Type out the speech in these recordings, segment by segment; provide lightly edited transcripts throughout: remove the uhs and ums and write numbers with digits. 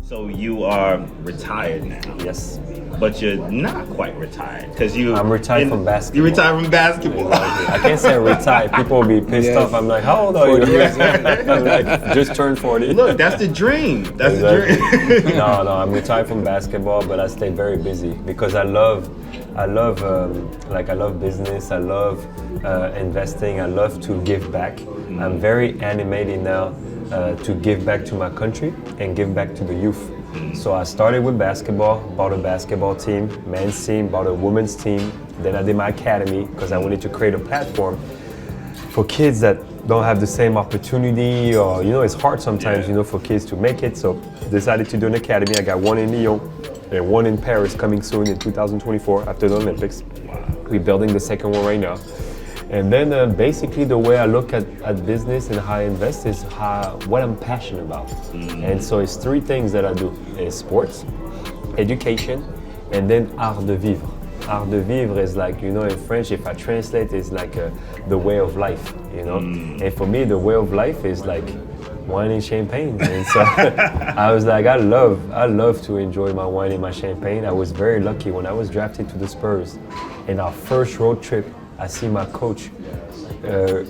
So you are retired now. Yes. But you're not quite retired because I'm retired from basketball. You retired from basketball. I can't say retired. People will be pissed off. I'm like, how old are you? I'm like, just turned 40. Look, that's the dream. That's the dream. No, I'm retired from basketball, but I stay very busy because I love business. I love investing. I love to give back. I'm very animated now to give back to my country and give back to the youth. So I started with basketball, bought a basketball team, men's team, bought a women's team. Then I did my academy because I wanted to create a platform for kids that don't have the same opportunity, or it's hard sometimes, for kids to make it. So decided to do an academy. I got one in Lyon and one in Paris coming soon in 2024 after the Olympics. We're building the second one right now. And then basically the way I look at business and how I invest is what I'm passionate about. And so it's three things that I do. It's sports, education, and then art de vivre. Art de vivre is like, in French, if I translate, it's like the way of life, And for me, the way of life is like wine and champagne. And so I was like, I love to enjoy my wine and my champagne. I was very lucky when I was drafted to the Spurs. In our first road trip, I see my coach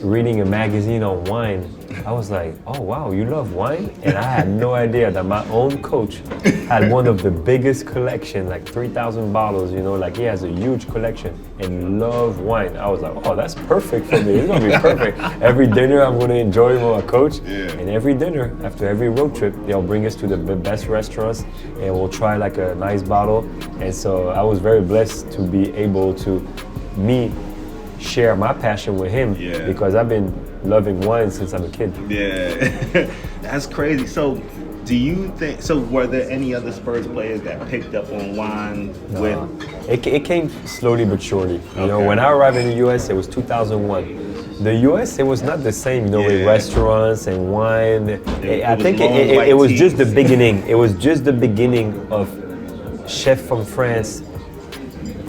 reading a magazine on wine. I was like, oh wow, you love wine? And I had no idea that my own coach had one of the biggest collection, like 3,000 bottles, like he has a huge collection and love wine. I was like, oh, that's perfect for me. It's gonna be perfect. Every dinner I'm gonna enjoy with my coach. Yeah. And every dinner, after every road trip, they'll bring us to the best restaurants and we'll try like a nice bottle. And so I was very blessed to be able to share my passion with him because I've been loving wine since I'm a kid. Yeah, that's crazy. So do you think, were there any other Spurs players that picked up on wine It came slowly but surely. When I arrived in the US, it was 2001. The US, it was not the same, with restaurants and wine. I think it was just the beginning. It was just the beginning of chef from France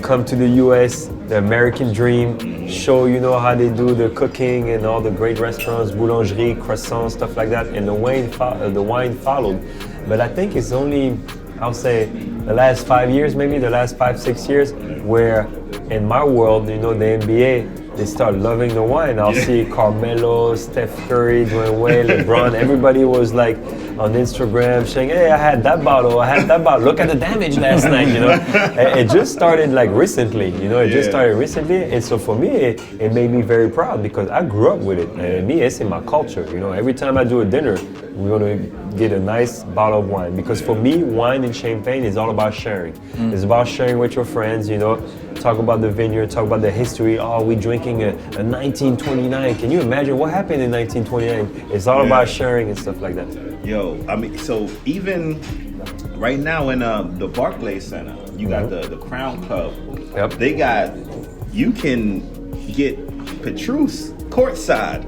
come to the US, the American dream, show how they do the cooking and all the great restaurants, boulangerie, croissants, stuff like that, and the wine followed. But I think it's only, I'll say, the last 5 years, maybe the last 5-6 years, where in my world, the NBA, they start loving the wine. I'll see Carmelo, Steph Curry, Dwayne Wade, LeBron. Everybody was like on Instagram saying, hey, I had that bottle. Look at the damage last night, It just started like recently, It just started recently. And so for me, it made me very proud because I grew up with it. And me, it's in my culture, Every time I do a dinner, we're going to get a nice bottle of wine. Because for me, wine and champagne is all about sharing. It's about sharing with your friends, Talk about the vineyard, talk about the history. Oh, we're drinking a 1929. Can you imagine what happened in 1929? It's all about sharing and stuff like that. Yo, I mean, so even right now in the Barclays Center, you got the Crown Club. Yep. You can get Petrus courtside.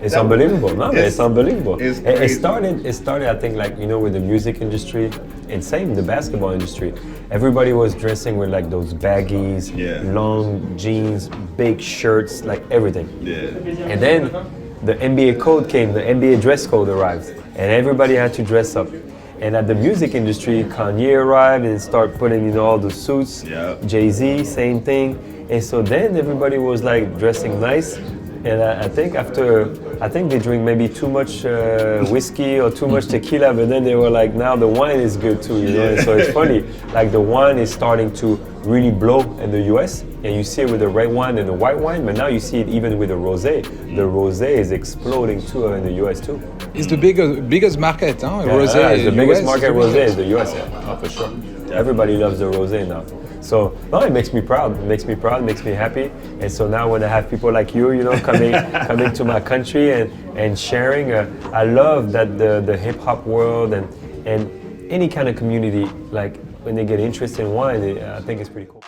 It's unbelievable. No, it's unbelievable. It started, I think, like, with the music industry and same the basketball industry. Everybody was dressing with like those baggies, long jeans, big shirts, like everything. Yeah. And then the NBA code came, the NBA dress code arrived, and everybody had to dress up. And at the music industry, Kanye arrived and started putting all the suits. Yeah. Jay-Z, same thing. And so then everybody was like dressing nice. And I think they drink maybe too much whiskey or too much tequila, but then they were like, now the wine is good too, And so it's funny, like the wine is starting to really blow in the US, and you see it with the red wine and the white wine, but now you see it even with the rosé. The rosé is exploding too in the US too. It's the biggest market, huh? Yeah, rosé. It's the biggest market rosé is the US, oh, for sure. Everybody loves the rosé now. So it makes me proud. It makes me happy. And so now when I have people like you, coming to my country and sharing, I love that the hip hop world and any kind of community, like when they get interested in wine, I think it's pretty cool.